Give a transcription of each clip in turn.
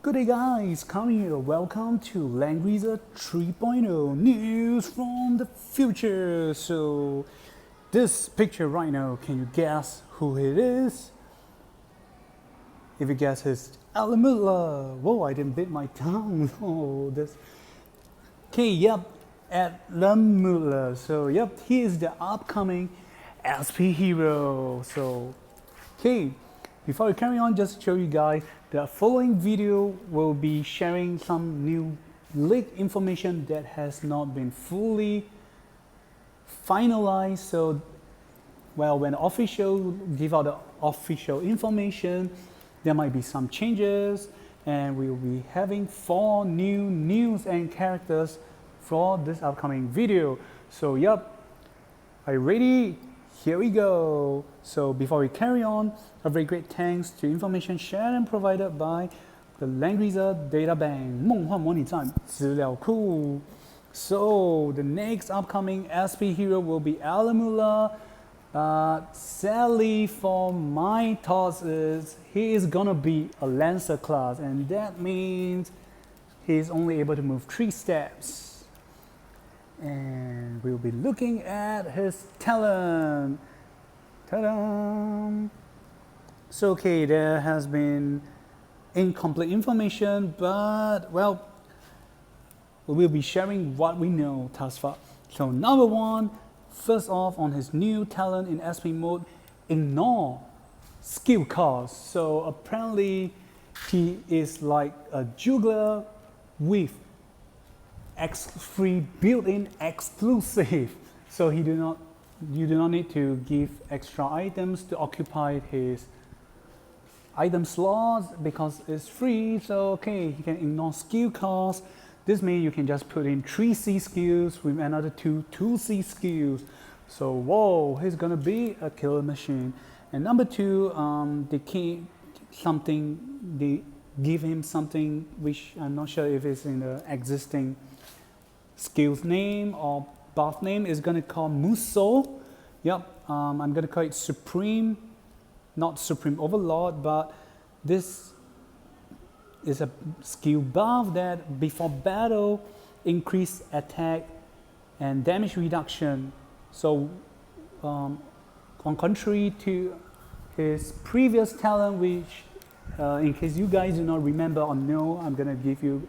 Good day guys, come here, welcome to Langrisser 3.0 news from the future. So this picture right now, can you guess who it is? If you guess it's Alamutla. Whoa, I didn't bit my tongue. Oh, this. Okay, yep, Alamutla. So yep, he is the upcoming SP hero. So okay, before we carry on, just to show you guys, the following video will be sharing some new leaked information that has not been fully finalized. So, well, when official give out the official information, there might be some changes, and we will be having 4 new news and characters for this upcoming video. So, yep, are you ready? Here we go. So before we carry on, a very great thanks to information shared and provided by the Langrisser Data Bank 梦幻模拟站资料库. So the next upcoming SP hero will be Alamutla. Sadly for my thoughts is he is gonna be a Lancer class, and that means he's only able to move 3 steps. And we'll be looking at his talent. Ta-da! So okay, there has been incomplete information, but well, we'll be sharing what we know thus far. So number 1, first off, on his new talent in SP mode, ignore skill cost. So apparently he is like a juggler with free built-in exclusive, so you do not need to give extra items to occupy his item slots because it's free. So okay, you can ignore skill costs. This means you can just put in 3C skills with another 2C skills. So whoa, he's gonna be a killer machine. And number 2, they give him something which I'm not sure if it's in the existing skills name or buff name. Is gonna call Muso. Yep, I'm gonna call it Supreme, not Supreme Overlord, but this is a skill buff that before battle increase attack and damage reduction. So on contrary to his previous talent, which in case you guys do not remember or know, I'm gonna give you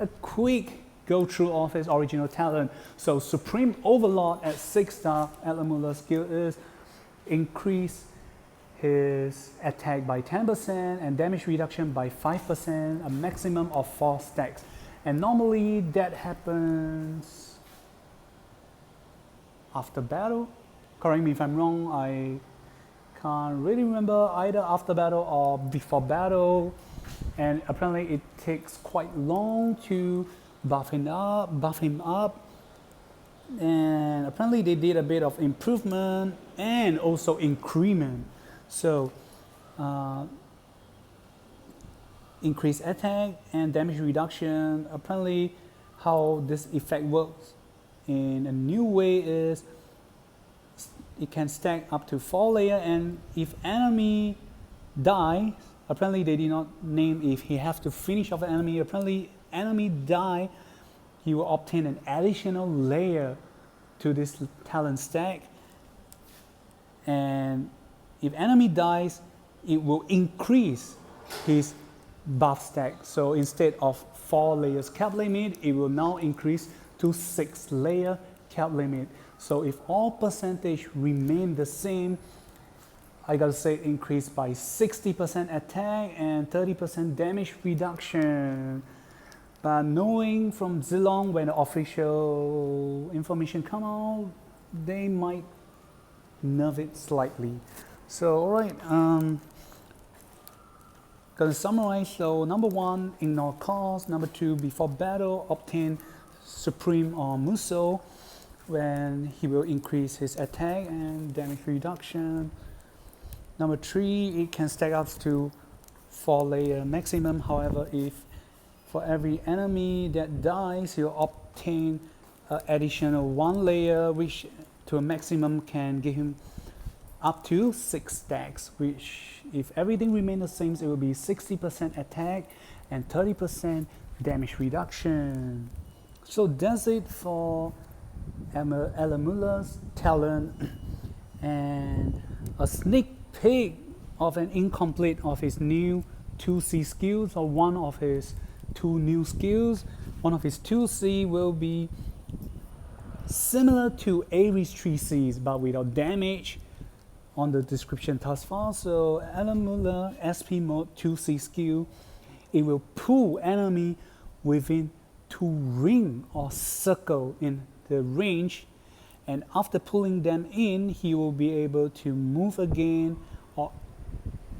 a quick go through of his original talent. So Supreme Overlord at 6-star Alamutla skill is increase his attack by 10% and damage reduction by 5%, a maximum of 4 stacks. And normally that happens after battle. Correct me if I'm wrong, I can't really remember, either after battle or before battle. And apparently it takes quite long to buff him up, and apparently they did a bit of improvement and also increment. So increased attack and damage reduction. Apparently how this effect works in a new way is it can stack up to 4 layers, and if enemy die, apparently they did not name if he has to finish off an enemy. Apparently enemy die, he will obtain an additional layer to this talent stack, and if enemy dies, it will increase his buff stack. So instead of 4 layers cap limit, it will now increase to 6 layer cap limit. So if all percentage remain the same, I gotta say increase by 60% attack and 30% damage reduction. But knowing from Zilong, when the official information come out, they might nerf it slightly. So alright, gonna summarize. So number 1, ignore cost. Number 2, before battle, obtain Supreme or Muso, when he will increase his attack and damage reduction. Number 3, it can stack up to 4 layer maximum. However, if for every enemy that dies, you'll obtain an additional 1 layer, which to a maximum can give him up to 6 stacks, which if everything remains the same, it will be 60% attack and 30% damage reduction. So that's it for Alamula's talent and a sneak peek of an incomplete of his new 2C skills, or one of his 2 new skills. One of his 2C will be similar to Ares 3Cs but without damage on the description thus far. So Alamula SP mode 2C skill, it will pull enemy within 2 ring or circle in the range, and after pulling them in, he will be able to move again or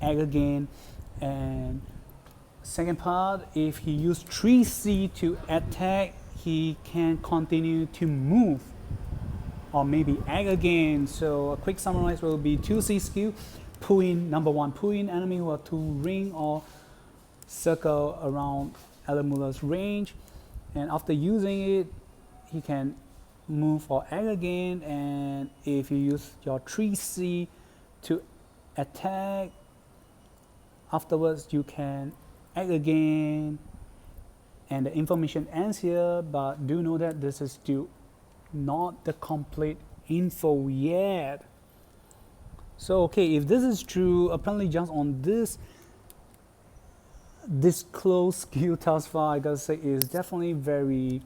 act again. And second part, if he use 3C to attack, he can continue to move or maybe act again. So a quick summarize will be 2C skill, pull in, number 1, pull in enemy who are 2 ring or circle around Alamula's range, and after using it, he can move or act again. And if you use your 3C to attack, afterwards you can act again, and the information ends here. But do know that this is still not the complete info yet. So okay, if this is true, apparently just on this close skill thus far, I gotta say is definitely very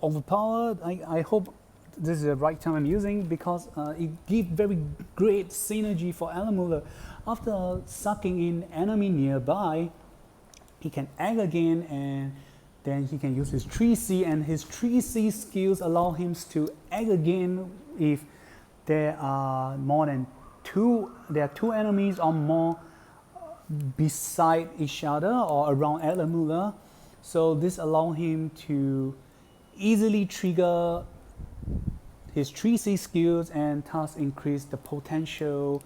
overpowered. I hope this is the right term I'm using, because it gives very great synergy for Alamula. After sucking in enemy nearby, he can act again, and then he can use his 3C, and his 3C skills allow him to act again if there are more than 2 enemies or more beside each other or around Alamula. So this allows him to easily trigger his 3C skills and thus increase the potential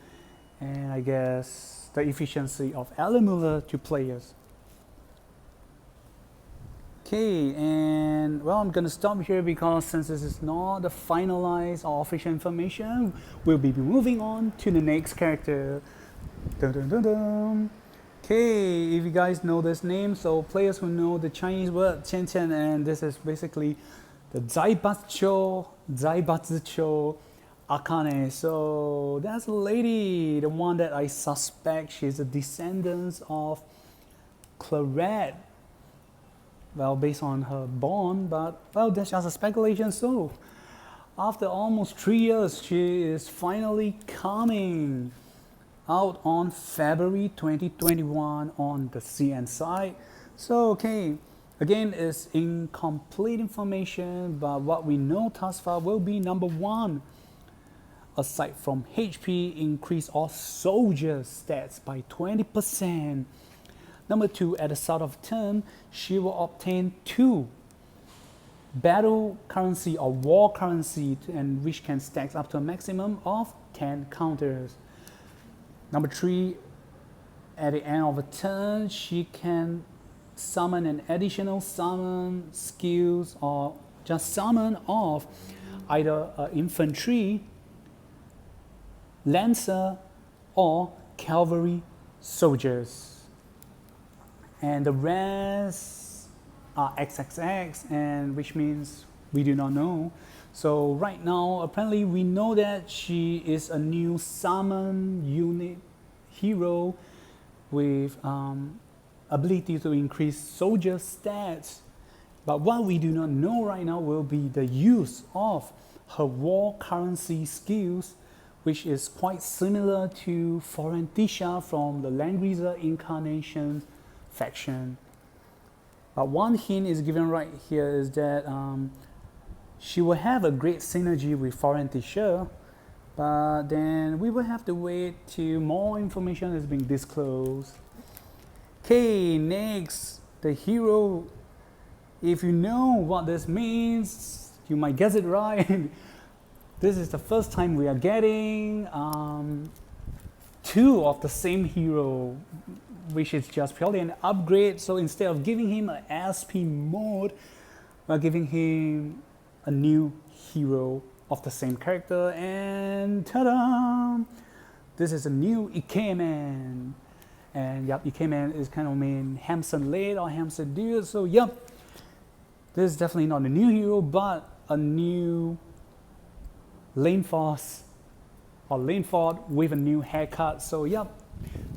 and I guess the efficiency of Alamula to players. Okay, and well, I'm gonna stop here because since this is not the finalized or official information, we'll be moving on to the next character. Dun, dun, dun, dun. Okay, if you guys know this name, so players who know the Chinese word Qian Qian, and this is basically the Zaibatsucho Akane. So that's a lady, the one that I suspect she's a descendant of Claret. Well, based on her born, but well, that's just a speculation. So after almost 3 years, she is finally coming out on February 2021 on the CN side. So okay, again, it's incomplete information, but what we know thus far will be number 1, aside from HP, increase all soldiers' stats by 20%. Number 2, at the start of turn, she will obtain 2 battle currency or war currency, and which can stack up to a maximum of 10 counters. Number 3, at the end of a turn, she can summon an additional summon skills or just summon of either infantry, lancer, or cavalry soldiers. And the rest are XXX, and which means we do not know. So right now, apparently we know that she is a new summon unit hero with ability to increase soldier stats. But what we do not know right now will be the use of her war currency skills, which is quite similar to Forentisha from the Langrisser incarnation faction. But one hint is given right here is that she will have a great synergy with Forentisha, but then we will have to wait till more information is being disclosed. Okay, next, the hero. If you know what this means, you might guess it right. This is the first time we are getting 2 of the same hero, which is just purely an upgrade. So instead of giving him an SP mode, we're giving him a new hero of the same character, and ta-da! This is a new Ikemen. And yep, Ikemen is kind of mean handsome lady or handsome dude. So yep, this is definitely not a new hero, but a new Lane Force or Lane Ford with a new haircut. So yep,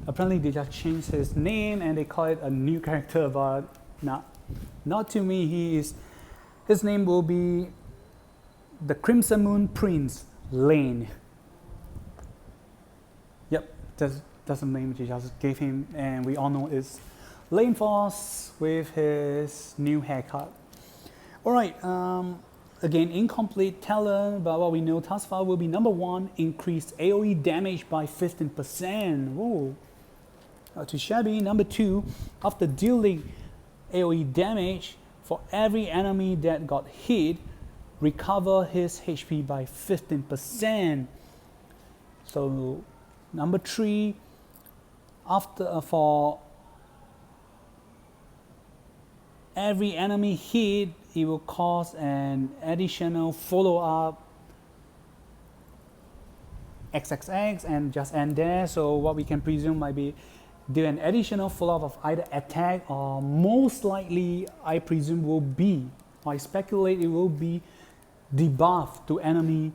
apparently they just changed his name and they call it a new character, but not to me. His name will be the Crimson Moon Prince Lane. Yep, that's the name they just gave him, and we all know it's Lane Force with his new haircut. Alright, again, incomplete talent, but what we know thus far will be number 1, increased AoE damage by 15%. Whoa, not too shabby. Number 2, after dealing AoE damage, for every enemy that got hit, recover his HP by 15%. So number 3, after for every enemy hit, it will cause an additional follow-up XXX and just end there. So what we can presume might be do an additional follow-up of either attack or most likely I presume will be, or I speculate it will be debuff to enemy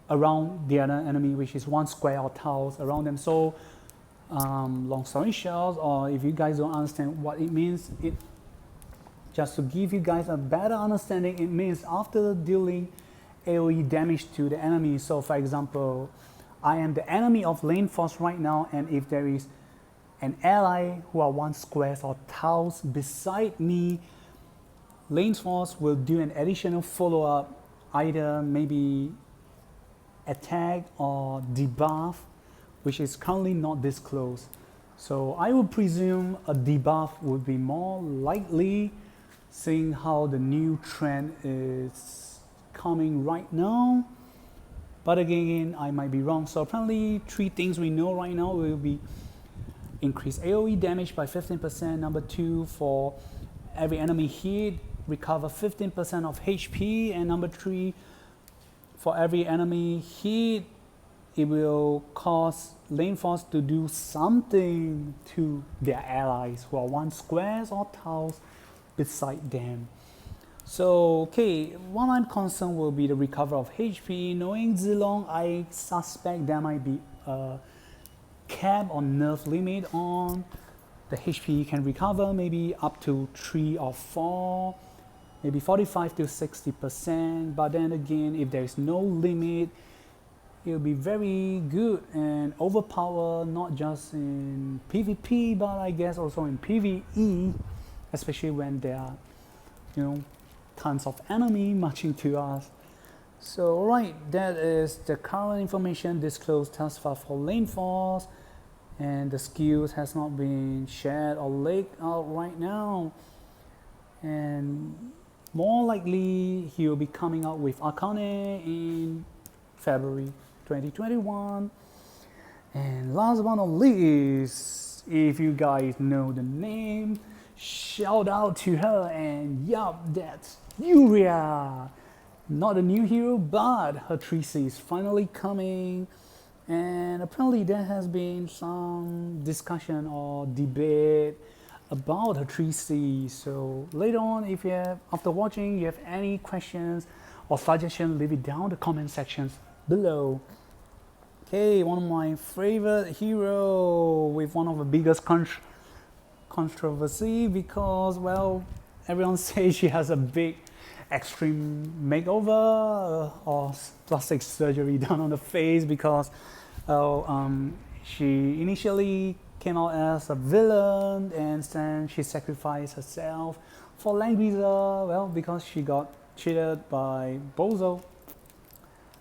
around the other enemy, which is 1 square or tiles around them. So long story short, or if you guys don't understand what it means, just to give you guys a better understanding, it means after dealing AoE damage to the enemy. So for example, I am the enemy of Lane Force right now, and if there is an ally who are 1 squares or tiles beside me, Lane Force will do an additional follow-up, either maybe attack or debuff, which is currently not disclosed. So I would presume a debuff would be more likely, seeing how the new trend is coming right now. But again, I might be wrong. So apparently 3 things we know right now will be increase AoE damage by 15%. Number 2, for every enemy hit, recover 15% of HP. And number 3, for every enemy hit, it will cause Lane Force to do something to their allies who are 1 squares or tiles beside them. So, okay, one I'm concerned will be the recovery of HP. Knowing Zilong, I suspect there might be a cap or nerf limit on the HP you can recover, maybe up to 3 or 4, maybe 45 to 60%. But then again, if there is no limit, it will be very good and overpower, not just in PvP, but I guess also in PvE, especially when there are, tons of enemy marching to us. So alright, that is the current information disclosed thus far for Lane Force, and the skills has not been shared or leaked out right now. And more likely he will be coming out with Arcane in February 2021. And last but not least, if you guys know the name, shout out to her. And yup, that's Yuria. Not a new hero, but her 3C is finally coming. And apparently there has been some discussion or debate about her 3C. So later on, if you have, after watching, you have any questions or suggestions, leave it down in the comment sections below. Okay, one of my favorite hero with one of the biggest controversy, because, well, everyone says she has a big extreme makeover or plastic surgery done on the face, because she initially came out as a villain and then she sacrificed herself for Langrisser, well, because she got cheated by Bozo.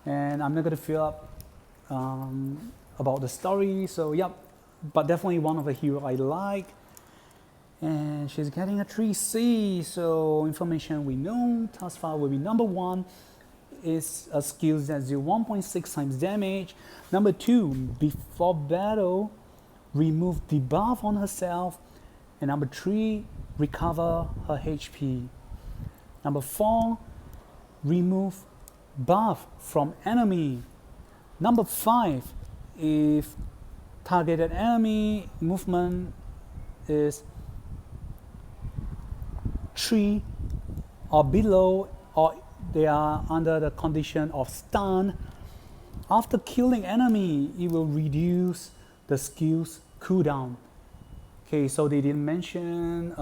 And I'm not going to fill up about the story, so yep, but definitely one of the heroes I like. And she's getting a 3C, so information we know thus far will be number 1 is a skill that deals 1.6 times damage. Number 2, before battle, remove debuff on herself. And number 3, recover her HP. Number 4, remove buff from enemy. Number 5, if targeted enemy movement is 3 or below, or they are under the condition of stun. After killing enemy, it will reduce the skill's cooldown. Okay, so they didn't mention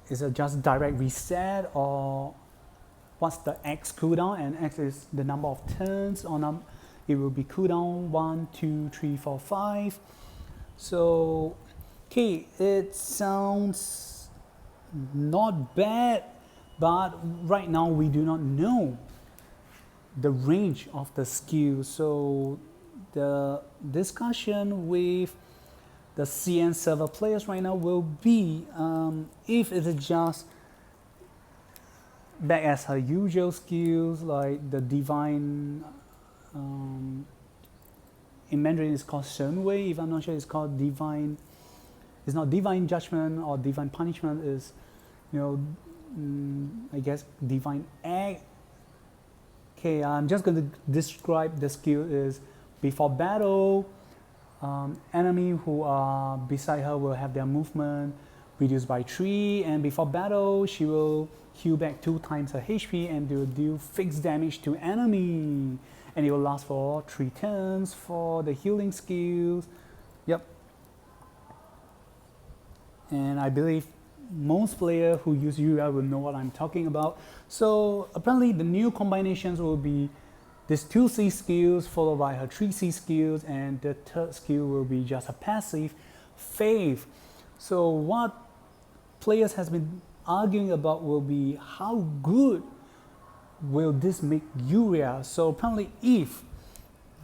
is it just direct reset or what's the X cooldown, and X is the number of turns on it will be cooldown 1, 2, 3, 4, 5. So okay, it sounds not bad, but right now we do not know the range of the skill. So the discussion with the CN server players right now will be if it is just back as her usual skills, like the divine, in Mandarin it's called Shen Wei, if I'm not sure it's called divine, it's not divine judgment or divine punishment, is, you know, I guess divine act. Okay, I'm just going to describe the skill is before battle, enemy who are beside her will have their movement reduced by 3, and before battle she will heal back 2 times her HP and will deal fixed damage to enemy, and it will last for 3 turns for the healing skills. Yep. And I believe most players who use Yuria will know what I'm talking about. So apparently the new combinations will be this 2C skills followed by her 3C skills, and the third skill will be just a passive Faith. So what players has been arguing about will be how good will this make Yuria. So apparently if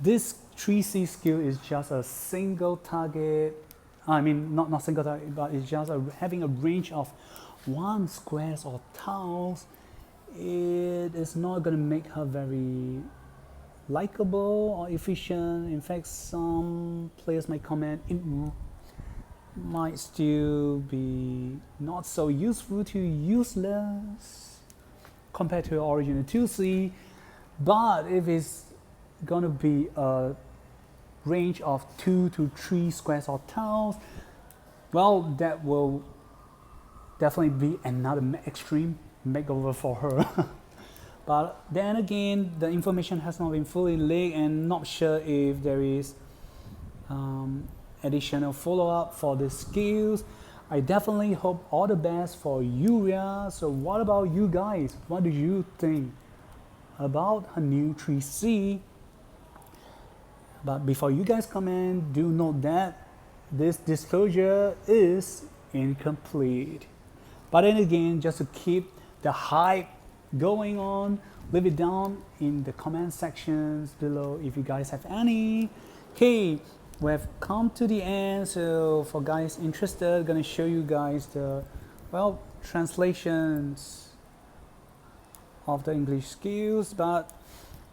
this 3C skill is just a single target, I mean not single target, but it's just having a range of 1 squares or tiles, it is not going to make her very likable or efficient. In fact, some players might comment it might still be not so useful to useless compared to original 2C. But if it's going to be a range of 2 to 3 squares or tiles, well, that will definitely be another extreme makeover for her. But then again, the information has not been fully leaked, and not sure if there is additional follow-up for the skills. I definitely hope all the best for Yuria. So what about you guys? What do you think about her new 3C? But before you guys comment, do note that this disclosure is incomplete. But then again, just to keep the hype going on, leave it down in the comment sections below if you guys have any. Okay, we have come to the end, so for guys interested, gonna show you guys the, well, translations of the English skills. But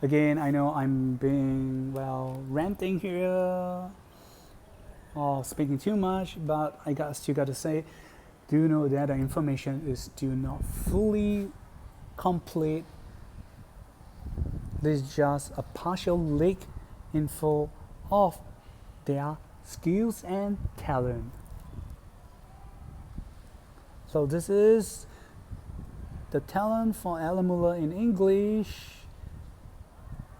again, I know I'm being, well, ranting here or speaking too much, but still got to say, do know that the information is still not fully complete. This is just a partial leak info of their skills and talent. So this is the talent for Alan Muller in English,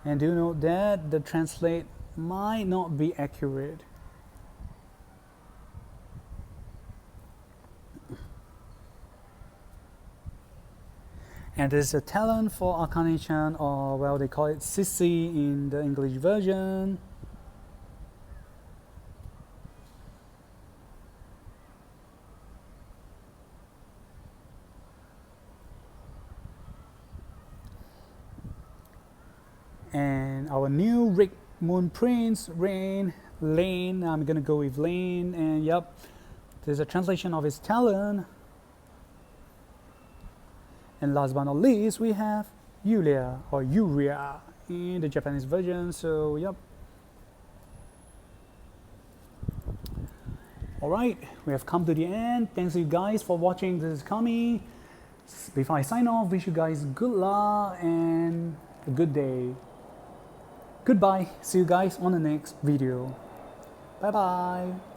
and do note that the translate might not be accurate. And there's a talent for Akane-chan, or well, they call it Sissy in the English version. And our new Rick Moon Prince, Lane, I'm gonna go with Lane, and yep, there's a translation of his talent. And last but not least, we have Yulia or Yuria in the Japanese version. So yep. Alright, we have come to the end. Thanks you guys for watching. This is Kami. Before I sign off, wish you guys good luck and a good day. Goodbye. See you guys on the next video. Bye bye.